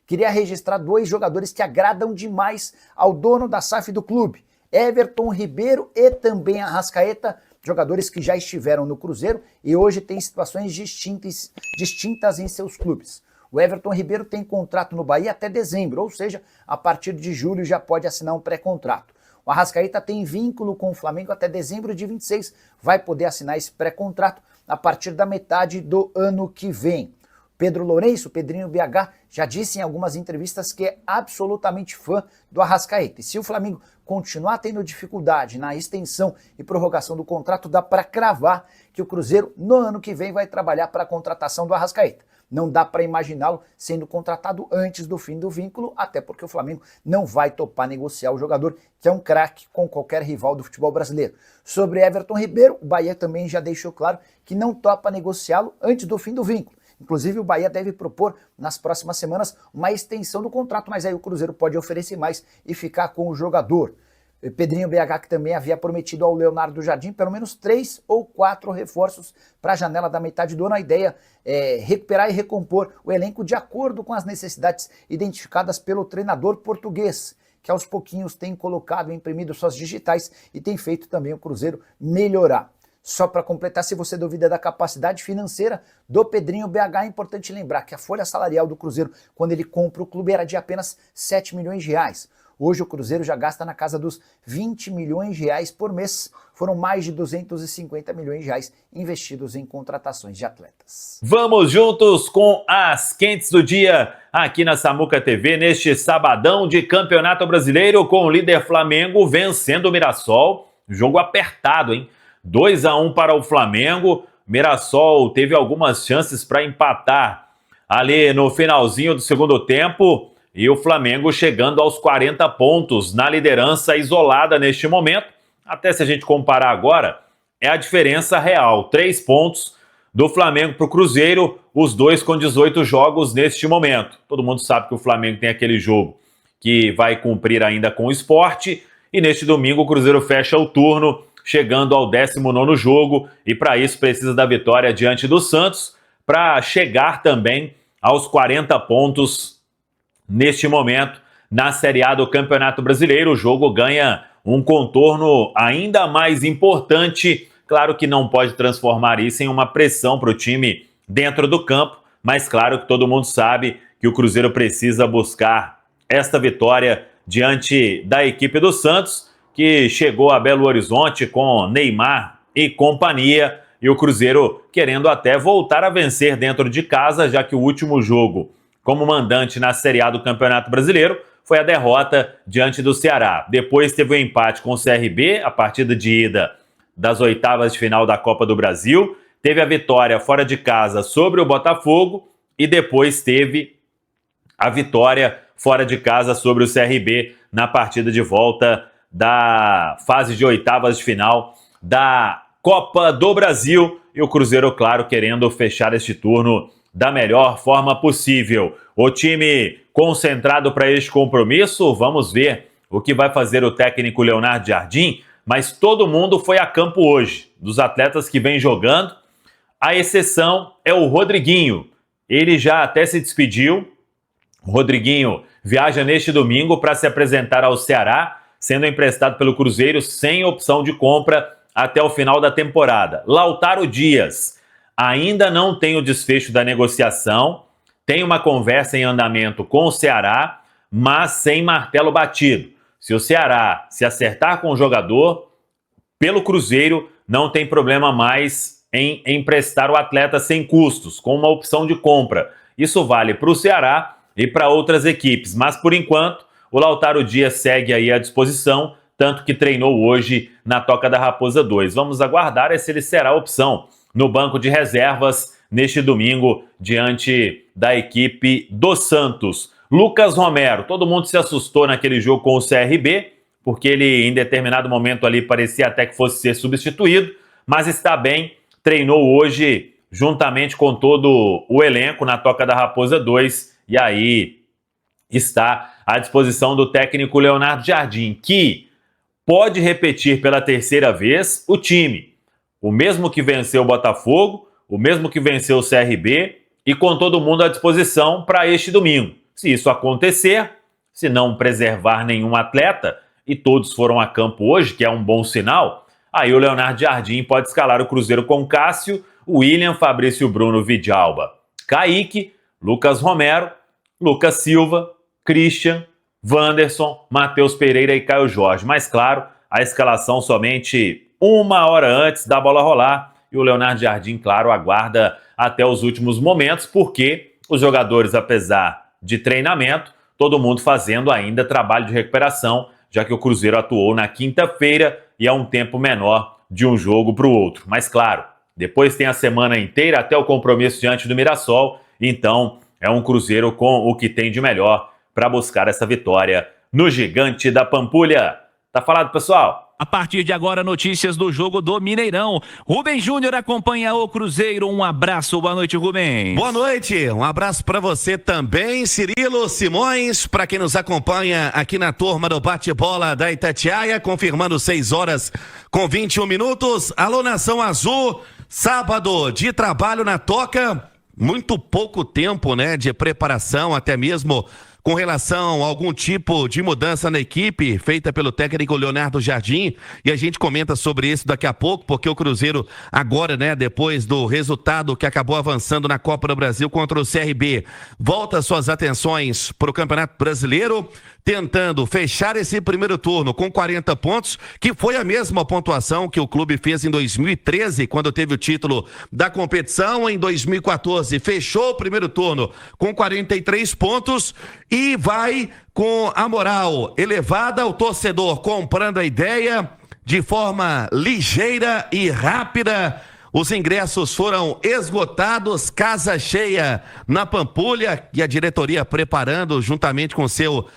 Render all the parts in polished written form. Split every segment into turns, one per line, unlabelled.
queria registrar dois jogadores que agradam demais ao dono da SAF do clube, Everton Ribeiro e também Arrascaeta, jogadores que já estiveram no Cruzeiro e hoje têm situações distintas em seus clubes. O Everton Ribeiro tem contrato no Bahia até dezembro, ou seja, a partir de julho já pode assinar um pré-contrato. O Arrascaeta tem vínculo com o Flamengo até dezembro de 26, vai poder assinar esse pré-contrato a partir da metade do ano que vem. Pedro Lourenço, Pedrinho BH, já disse em algumas entrevistas que é absolutamente fã do Arrascaeta. E se o Flamengo continuar tendo dificuldade na extensão e prorrogação do contrato, dá para cravar que o Cruzeiro no ano que vem vai trabalhar para a contratação do Arrascaeta. Não dá para imaginá-lo sendo contratado antes do fim do vínculo, até porque o Flamengo não vai topar negociar o jogador, que é um craque com qualquer rival do futebol brasileiro. Sobre Everton Ribeiro, o Bahia também já deixou claro que não topa negociá-lo antes do fim do vínculo. Inclusive o Bahia deve propor nas próximas semanas uma extensão do contrato, mas aí o Cruzeiro pode oferecer mais e ficar com o jogador. Pedrinho BH, que também havia prometido ao Leonardo Jardim pelo menos 3 ou 4 reforços para a janela da metade do ano. A ideia é recuperar e recompor o elenco de acordo com as necessidades identificadas pelo treinador português, que aos pouquinhos tem colocado e imprimido suas digitais e tem feito também o Cruzeiro melhorar. Só para completar, se você duvida da capacidade financeira do Pedrinho BH, é importante lembrar que a folha salarial do Cruzeiro, quando ele compra o clube, era de apenas 7 milhões de reais. Hoje o Cruzeiro já gasta na casa dos 20 milhões de reais por mês. Foram mais de 250 milhões de reais investidos em contratações de atletas.
Vamos juntos com as quentes do dia aqui na Samuca TV, neste sabadão de Campeonato Brasileiro, com o líder Flamengo vencendo o Mirassol. Jogo apertado, hein? 2-1 para o Flamengo. Mirassol teve algumas chances para empatar ali no finalzinho do segundo tempo. E o Flamengo chegando aos 40 pontos na liderança isolada neste momento. Até se a gente comparar agora, é a diferença real. 3 pontos do Flamengo para o Cruzeiro, os dois com 18 jogos neste momento. Todo mundo sabe que o Flamengo tem aquele jogo que vai cumprir ainda com o Sport. E neste domingo o Cruzeiro fecha o turno, chegando ao 19º jogo. E para isso precisa da vitória diante do Santos, para chegar também aos 40 pontos neste momento, na Série A do Campeonato Brasileiro. O jogo ganha um contorno ainda mais importante. Claro que não pode transformar isso em uma pressão para o time dentro do campo, mas claro que todo mundo sabe que o Cruzeiro precisa buscar esta vitória diante da equipe do Santos, que chegou a Belo Horizonte com Neymar e companhia, e o Cruzeiro querendo até voltar a vencer dentro de casa, já que o último jogo como mandante na Série A do Campeonato Brasileiro foi a derrota diante do Ceará. Depois teve o empate com o CRB, a partida de ida das oitavas de final da Copa do Brasil. Teve a vitória fora de casa sobre o Botafogo e depois teve a vitória fora de casa sobre o CRB na partida de volta da fase de oitavas de final da Copa do Brasil. E o Cruzeiro, claro, querendo fechar este turno da melhor forma possível. O time concentrado para este compromisso, vamos ver o que vai fazer o técnico Leonardo Jardim, mas todo mundo foi a campo hoje, dos atletas que vem jogando. A exceção é o Rodriguinho. Ele já até se despediu. O Rodriguinho viaja neste domingo para se apresentar ao Ceará, sendo emprestado pelo Cruzeiro sem opção de compra até o final da temporada. Lautaro Dias ainda não tem o desfecho da negociação, tem uma conversa em andamento com o Ceará, mas sem martelo batido. Se o Ceará se acertar com o jogador, pelo Cruzeiro não tem problema mais em emprestar o atleta sem custos, com uma opção de compra. Isso vale para o Ceará e para outras equipes, mas por enquanto o Lautaro Dias segue aí à disposição, tanto que treinou hoje na Toca da Raposa 2. Vamos aguardar se ele será opção no banco de reservas neste domingo diante da equipe do Santos. Lucas Romero, todo mundo se assustou naquele jogo com o CRB, porque ele em determinado momento ali parecia até que fosse ser substituído, mas está bem, treinou hoje juntamente com todo o elenco na Toca da Raposa 2, e aí está à disposição do técnico Leonardo Jardim, que pode repetir pela terceira vez o time. O mesmo que venceu o Botafogo, o mesmo que venceu o CRB, e com todo mundo à disposição para este domingo. Se isso acontecer, se não preservar nenhum atleta, e todos foram a campo hoje, que é um bom sinal, aí o Leonardo Jardim pode escalar o Cruzeiro com Cássio, William, Fabrício Bruno, Vidalba, Kaique, Lucas Romero, Lucas Silva, Christian, Wanderson, Matheus Pereira e Caio Jorge. Mas claro, a escalação somente 1 hora antes da bola rolar, e o Leonardo Jardim, claro, aguarda até os últimos momentos, porque os jogadores, apesar de treinamento, todo mundo fazendo ainda trabalho de recuperação, já que o Cruzeiro atuou na quinta-feira e é um tempo menor de um jogo para o outro. Mas claro, depois tem a semana inteira até o compromisso diante do Mirassol, então é um Cruzeiro com o que tem de melhor para buscar essa vitória no Gigante da Pampulha. Tá falado, pessoal?
A partir de agora, notícias do jogo do Mineirão. Rubem Júnior acompanha o Cruzeiro. Um abraço, boa noite, Rubem.
Boa noite, um abraço para você também, Cirilo Simões, para quem nos acompanha aqui na turma do bate-bola da Itatiaia, confirmando 6 horas com 21 minutos. Alô, Nação Azul, sábado de trabalho na Toca, muito pouco tempo, né, de preparação, até mesmo com relação a algum tipo de mudança na equipe feita pelo técnico Leonardo Jardim, e a gente comenta sobre isso daqui a pouco, porque o Cruzeiro agora, né, depois do resultado que acabou avançando na Copa do Brasil contra o CRB, volta suas atenções para o Campeonato Brasileiro, tentando fechar esse primeiro turno com 40 pontos, que foi a mesma pontuação que o clube fez em 2013, quando teve o título da competição. Em 2014, fechou o primeiro turno com 43 pontos e vai com a moral elevada, o torcedor comprando a ideia de forma ligeira e rápida. Os ingressos foram esgotados, casa cheia na Pampulha, e a diretoria preparando juntamente com seu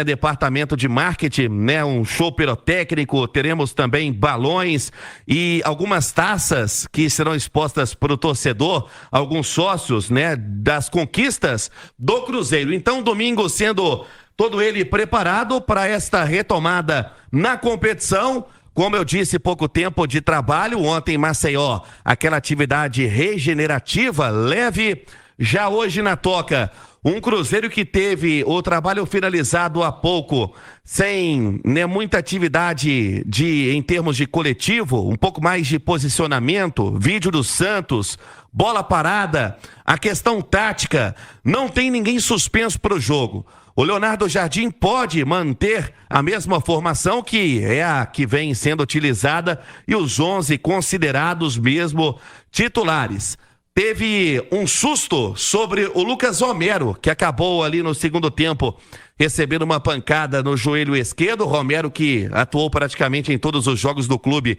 departamento de marketing, um show pirotécnico. Teremos também balões e algumas taças que serão expostas para o torcedor, alguns sócios, das conquistas do Cruzeiro. Então, domingo sendo todo ele preparado para esta retomada na competição. Como eu disse, pouco tempo de trabalho. Ontem em Maceió, aquela atividade regenerativa leve. Já hoje na Toca, um Cruzeiro que teve o trabalho finalizado há pouco, sem muita atividade em termos de coletivo, um pouco mais de posicionamento, vídeo do Santos, bola parada, a questão tática, não tem ninguém suspenso para o jogo. O Leonardo Jardim pode manter a mesma formação, que é a que vem sendo utilizada, e os 11 considerados mesmo titulares. Teve um susto sobre o Lucas Romero, que acabou ali no segundo tempo recebendo uma pancada no joelho esquerdo. Romero, que atuou praticamente em todos os jogos do clube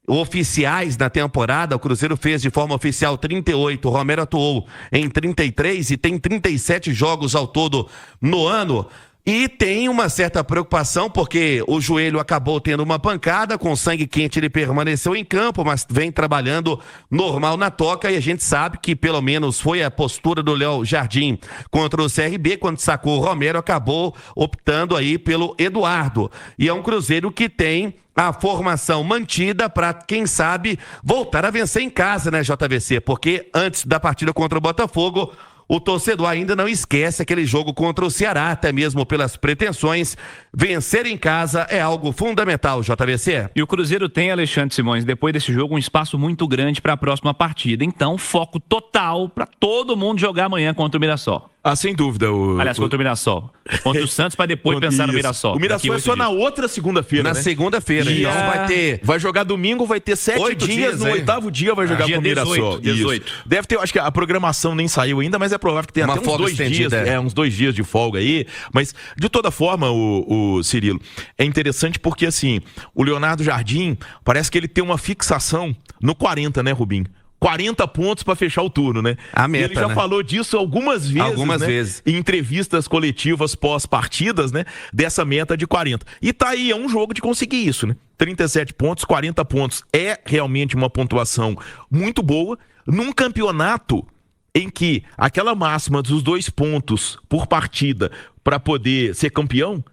oficiais na temporada. O Cruzeiro fez de forma oficial 38, o Romero atuou em 33 e tem 37 jogos ao todo no ano. E tem uma certa preocupação, porque o joelho acabou tendo uma pancada, com sangue quente ele permaneceu em campo, mas vem trabalhando normal na Toca, e a gente sabe que pelo menos foi a postura do Léo Jardim contra o CRB, quando sacou o Romero, acabou optando aí pelo Eduardo. E é um Cruzeiro que tem a formação mantida para, quem sabe, voltar a vencer em casa, né, JVC? Porque antes da partida contra o Botafogo, o torcedor ainda não esquece aquele jogo contra o Ceará, até mesmo pelas pretensões. Vencer em casa é algo fundamental, JVC.
E o Cruzeiro tem, Alexandre Simões, depois desse jogo, um espaço muito grande para a próxima partida. Então, foco total para todo mundo jogar amanhã contra o Mirassol.
Ah, sem dúvida.
Aliás, contra o Mirassol. Contra o Santos, para depois pensar no Mirassol.
O Mirassol é só na outra segunda-feira,
Na segunda-feira, então vai ter...
Vai jogar domingo, vai ter 7 dias, no 8º dia vai jogar com o Mirassol.
18.
Deve ter, acho que a programação nem saiu ainda, mas é provável que tenha
uma
até uns 2 dias. Uns 2 dias de folga aí. Mas, de toda forma, o Cirilo, é interessante porque, assim, o Leonardo Jardim, parece que ele tem uma fixação no 40, né, Rubinho? 40 pontos para fechar o turno, né?
A meta,
ele já falou disso algumas vezes, em entrevistas coletivas pós-partidas, né? Dessa meta de 40. E tá aí, é um jogo de conseguir isso, né? 37 pontos, 40 pontos. É realmente uma pontuação muito boa num campeonato em que aquela máxima dos 2 pontos por partida para poder ser campeão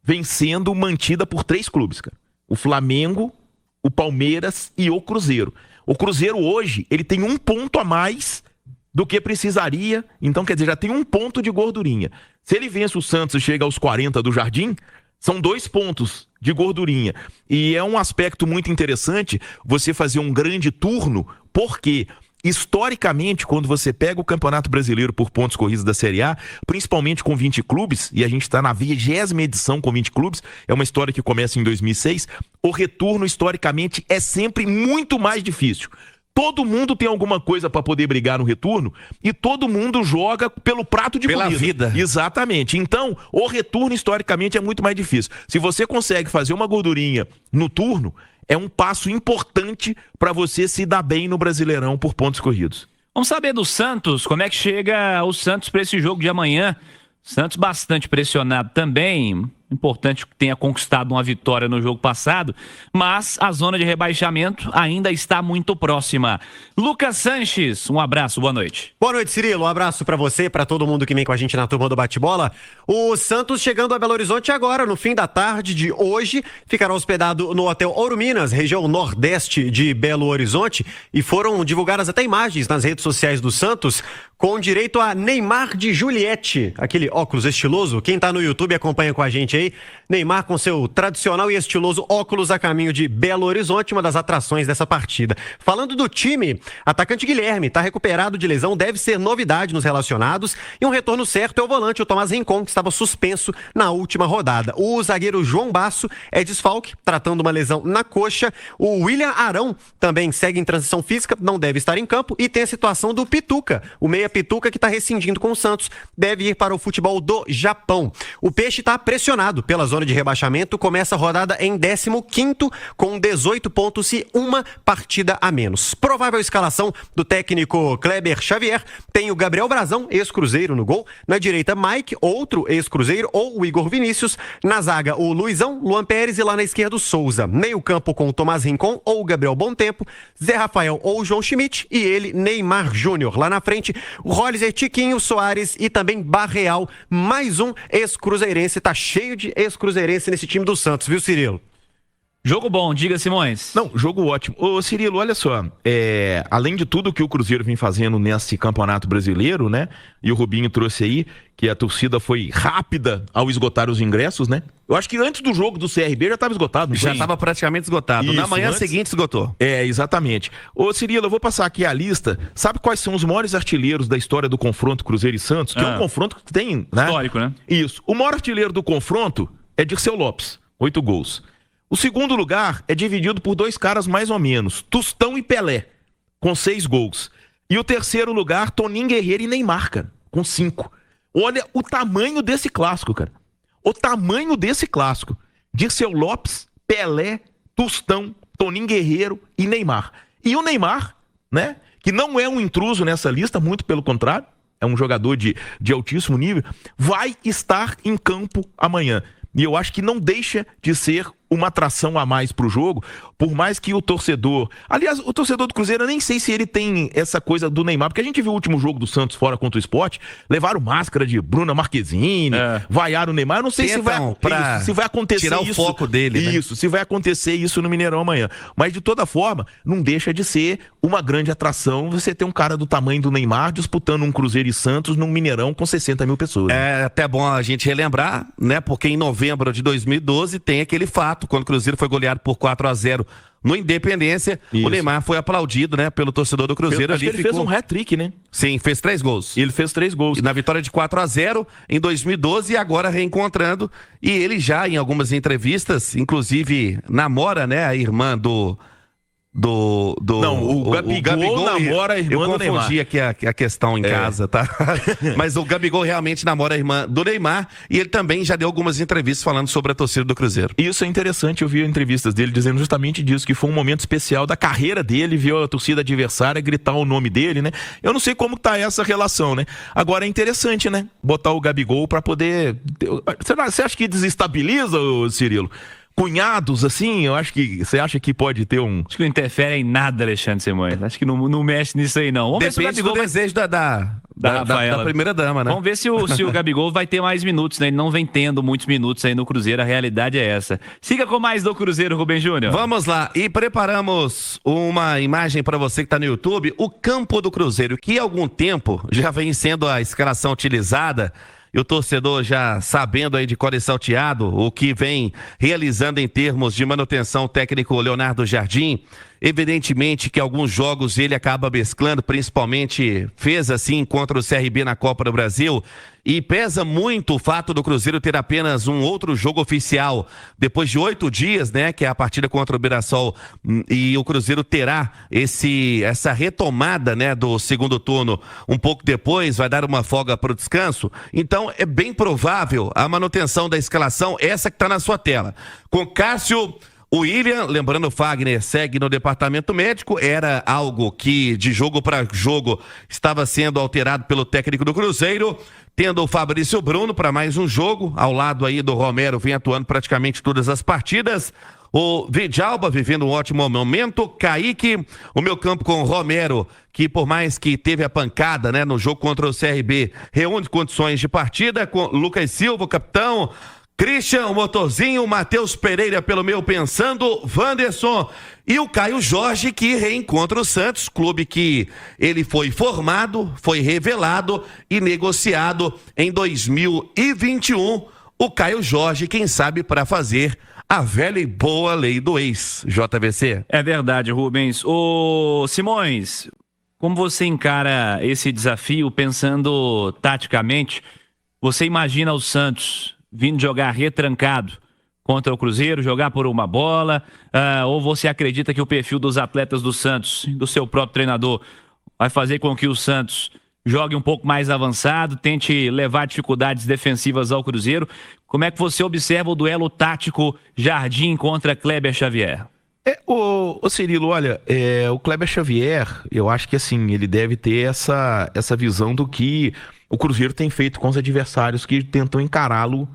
vem sendo mantida por 3 clubes, cara. O Flamengo, o Palmeiras e o Cruzeiro. O Cruzeiro hoje, ele tem 1 ponto a mais do que precisaria. Então, quer dizer, já tem 1 ponto de gordurinha. Se ele vence o Santos e chega aos 40 do Jardim, são 2 pontos de gordurinha. E é um aspecto muito interessante você fazer um grande turno, porque historicamente, quando você pega o Campeonato Brasileiro por pontos corridos da Série A, principalmente com 20 clubes, e a gente está na 20ª edição com 20 clubes, é uma história que começa em 2006, o retorno historicamente é sempre muito mais difícil. Todo mundo tem alguma coisa para poder brigar no retorno e todo mundo joga pelo prato de comida.
Pela vida.
Exatamente. Então, o retorno historicamente é muito mais difícil. Se você consegue fazer uma gordurinha no turno, é um passo importante para você se dar bem no Brasileirão por pontos corridos.
Vamos saber do Santos, como é que chega o Santos para esse jogo de amanhã. Santos bastante pressionado também. Importante que tenha conquistado uma vitória no jogo passado, mas a zona de rebaixamento ainda está muito próxima. Lucas Sanches, um abraço, boa noite.
Boa noite, Cirilo. Um abraço pra você, pra todo mundo que vem com a gente na turma do Bate-Bola. O Santos chegando a Belo Horizonte agora, no fim da tarde de hoje, ficará hospedado no Hotel Ouro Minas, região nordeste de Belo Horizonte, e foram divulgadas até imagens nas redes sociais do Santos com direito a Neymar de Juliette, aquele óculos estiloso. Quem tá no YouTube acompanha com a gente aí. Neymar com seu tradicional e estiloso óculos a caminho de Belo Horizonte, uma das atrações dessa partida. Falando do time, atacante Guilherme está recuperado de lesão, deve ser novidade nos relacionados, e um retorno certo é o volante, o Tomás Rincon, que estava suspenso na última rodada. O zagueiro João Basso é desfalque, tratando uma lesão na coxa. O William Arão também segue em transição física, não deve estar em campo, e tem a situação do Pituca, o meia Pituca, que está rescindindo com o Santos, deve ir para o futebol do Japão. O Peixe está pressionado pela zona de rebaixamento, começa a rodada em 15º com 18 pontos e uma partida a menos. Provável escalação do técnico Kleber Xavier: tem o Gabriel Brazão, ex-Cruzeiro, no gol. Na direita, Mike, outro ex-Cruzeiro, ou o Igor Vinícius. Na zaga, o Luizão, Luan Pérez, e lá na esquerda o Souza. Meio campo com o Tomás Rincon ou o Gabriel Bontempo, Zé Rafael ou o João Schmidt, e ele, Neymar Júnior. Lá na frente, o Rolliser, Tiquinho, Soares e também Barreal, mais um ex-cruzeirense. Tá cheio de ex-cruzeirense nesse time do Santos, viu, Cirilo?
Jogo bom, diga, Simões.
Não, jogo ótimo. Ô, Cirilo, olha só, além de tudo que o Cruzeiro vem fazendo nesse Campeonato Brasileiro, né, e o Rubinho trouxe aí, que a torcida foi rápida ao esgotar os ingressos, né? Eu acho que antes do jogo do CRB já estava esgotado.
Já estava praticamente esgotado.
Isso,
na manhã
antes...
seguinte esgotou.
Exatamente. Ô, Cirilo, eu vou passar aqui a lista. Sabe quais são os maiores artilheiros da história do confronto Cruzeiro e Santos? Que é um confronto que tem, né?
Histórico, né?
Isso. O maior artilheiro do confronto é Dirceu Lopes, 8 gols. O segundo lugar é dividido por 2 caras mais ou menos, Tostão e Pelé, com 6 gols. E o terceiro lugar, Toninho Guerreiro e Neymar, cara, com 5. Olha o tamanho desse clássico, cara. O tamanho desse clássico. Dirceu Lopes, Pelé, Tostão, Toninho Guerreiro e Neymar. E o Neymar, né, que não é um intruso nessa lista, muito pelo contrário, é um jogador de altíssimo nível, vai estar em campo amanhã. E eu acho que não deixa de ser uma atração a mais pro jogo, por mais que o torcedor... Aliás, o torcedor do Cruzeiro, eu nem sei se ele tem essa coisa do Neymar, porque a gente viu o último jogo do Santos fora contra o Sport, levaram máscara de Bruna Marquezine, vaiaram o Neymar, eu não sei se vai acontecer
tirar
isso.
O foco dele, né?
Isso, se vai acontecer isso no Mineirão amanhã. Mas, de toda forma, não deixa de ser uma grande atração você ter um cara do tamanho do Neymar disputando um Cruzeiro e Santos num Mineirão com 60 mil pessoas.
É até bom a gente relembrar, né? Porque em novembro de 2012 tem aquele fato, quando o Cruzeiro foi goleado por 4-0 no Independência, o Neymar foi aplaudido, né, pelo torcedor do Cruzeiro.
Acho que ele fez um hat-trick, né?
Sim, fez 3 gols.
Ele fez 3 gols.
E na vitória de 4-0 em 2012 e agora reencontrando. E ele já, em algumas entrevistas, inclusive namora, né, a irmã do
o Gabigol namora a irmã do Neymar.
Eu confundi aqui a questão em casa, tá? Mas o Gabigol realmente namora a irmã do Neymar e ele também já deu algumas entrevistas falando sobre a torcida do Cruzeiro.
Isso é interessante, eu vi entrevistas dele dizendo justamente disso, que foi um momento especial da carreira dele, viu a torcida adversária gritar o nome dele, né? Eu não sei como tá essa relação, né? Agora é interessante, né? Botar o Gabigol pra poder... Você acha que desestabiliza, Cirilo? Cunhados, assim, eu acho que... Você acha que pode ter um...
Acho que não interfere em nada, Alexandre Simões. Acho que não mexe nisso aí, não.
Vamos Depende do desejo da primeira dama, né?
Vamos ver se o Gabigol vai ter mais minutos, né? Ele não vem tendo muitos minutos aí no Cruzeiro, a realidade é essa. Siga com mais do Cruzeiro, Rubem Júnior.
Vamos lá, e preparamos uma imagem para você que está no YouTube, o campo do Cruzeiro, que há algum tempo já vem sendo a escalação utilizada. E o torcedor já sabendo aí de cor e salteado o que vem realizando em termos de manutenção, o técnico Leonardo Jardim. Evidentemente que alguns jogos ele acaba mesclando, principalmente fez assim contra o CRB na Copa do Brasil, e pesa muito o fato do Cruzeiro ter apenas um outro jogo oficial depois de 8 dias, né, que é a partida contra o Mirassol, e o Cruzeiro terá essa retomada, né, do segundo turno um pouco depois, vai dar uma folga para o descanso. Então é bem provável a manutenção da escalação, essa que está na sua tela, com Cássio, o William, lembrando, o Fagner segue no departamento médico, era algo que de jogo para jogo estava sendo alterado pelo técnico do Cruzeiro, tendo o Fabrício Bruno para mais um jogo, ao lado aí do Romero, vem atuando praticamente todas as partidas. O Vidalba vivendo um ótimo momento, Kaique, o meu campo com o Romero, que por mais que teve a pancada, né, no jogo contra o CRB, reúne condições de partida, com Lucas Silva, o capitão, Christian, o motorzinho, Matheus Pereira pelo meu pensando, Wanderson e o Caio Jorge, que reencontra o Santos, clube que ele foi formado, foi revelado e negociado em 2021. O Caio Jorge, quem sabe, para fazer a velha e boa lei do ex, JVC.
É verdade, Rubens. Ô, Simões, como você encara esse desafio pensando taticamente? Você imagina o Santos vindo jogar retrancado contra o Cruzeiro, jogar por uma bola, ou você acredita que o perfil dos atletas do Santos, do seu próprio treinador, vai fazer com que o Santos jogue um pouco mais avançado, tente levar dificuldades defensivas ao Cruzeiro? Como é que você observa o duelo tático Jardim contra Kleber Xavier?
Ô Cirilo, olha, o Kleber Xavier, eu acho que assim, ele deve ter essa visão do que o Cruzeiro tem feito com os adversários que tentam encará-lo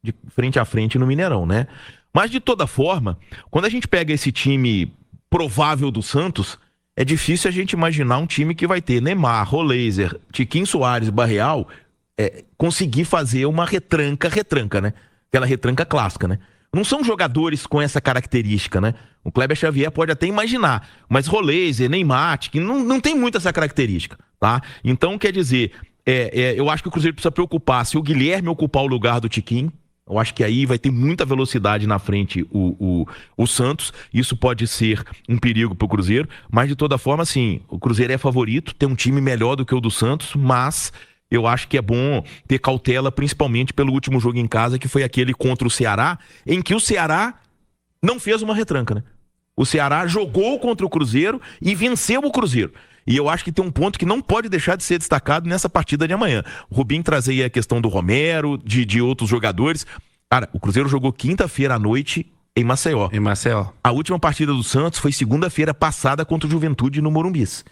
de frente a frente no Mineirão, né? Mas de toda forma, quando a gente pega esse time provável do Santos, é difícil a gente imaginar um time que vai ter Neymar, Roleiser, Tiquinho Soares, Barreal, conseguir fazer uma retranca, né? Aquela retranca clássica, né? Não são jogadores com essa característica, né? O Kleber Xavier pode até imaginar, mas Roleiser, Neymar, Tiquinho, não tem muito essa característica, tá? Então, quer dizer, eu acho que o Cruzeiro precisa preocupar se o Guilherme ocupar o lugar do Tiquinho. Eu acho que aí vai ter muita velocidade na frente o Santos. Isso pode ser um perigo para o Cruzeiro. Mas, de toda forma, assim, o Cruzeiro é favorito, tem um time melhor do que o do Santos, mas eu acho que é bom ter cautela, principalmente pelo último jogo em casa, que foi aquele contra o Ceará, em que o Ceará não fez uma retranca, né? O Ceará jogou contra o Cruzeiro e venceu o Cruzeiro. E eu acho que tem um ponto que não pode deixar de ser destacado nessa partida de amanhã. O Rubinho trazia a questão do Romero, de outros jogadores. Cara, o Cruzeiro jogou quinta-feira à noite em Maceió. A última partida do Santos foi segunda-feira passada contra o Juventude no Morumbis.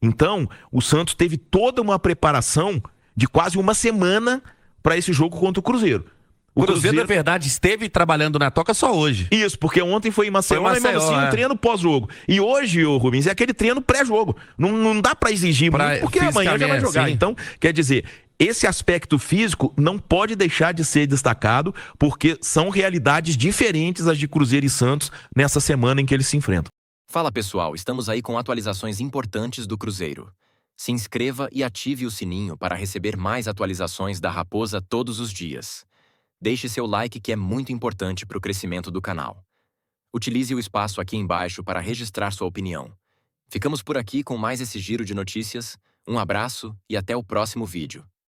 Então, o Santos teve toda uma preparação de quase uma semana para esse jogo contra o Cruzeiro.
O Cruzeiro, na verdade, esteve trabalhando na toca só hoje.
Isso, porque ontem foi em Maceió, mas mesmo assim um treino pós-jogo. E hoje, Rubens, é aquele treino pré-jogo. Não dá pra exigir muito, porque amanhã já vai jogar. Sim. Então, quer dizer, esse aspecto físico não pode deixar de ser destacado, porque são realidades diferentes as de Cruzeiro e Santos nessa semana em que eles se enfrentam.
Fala pessoal, estamos aí com atualizações importantes do Cruzeiro. Se inscreva e ative o sininho para receber mais atualizações da Raposa todos os dias. Deixe seu like, que é muito importante para o crescimento do canal. Utilize o espaço aqui embaixo para registrar sua opinião. Ficamos por aqui com mais esse giro de notícias. Um abraço e até o próximo vídeo.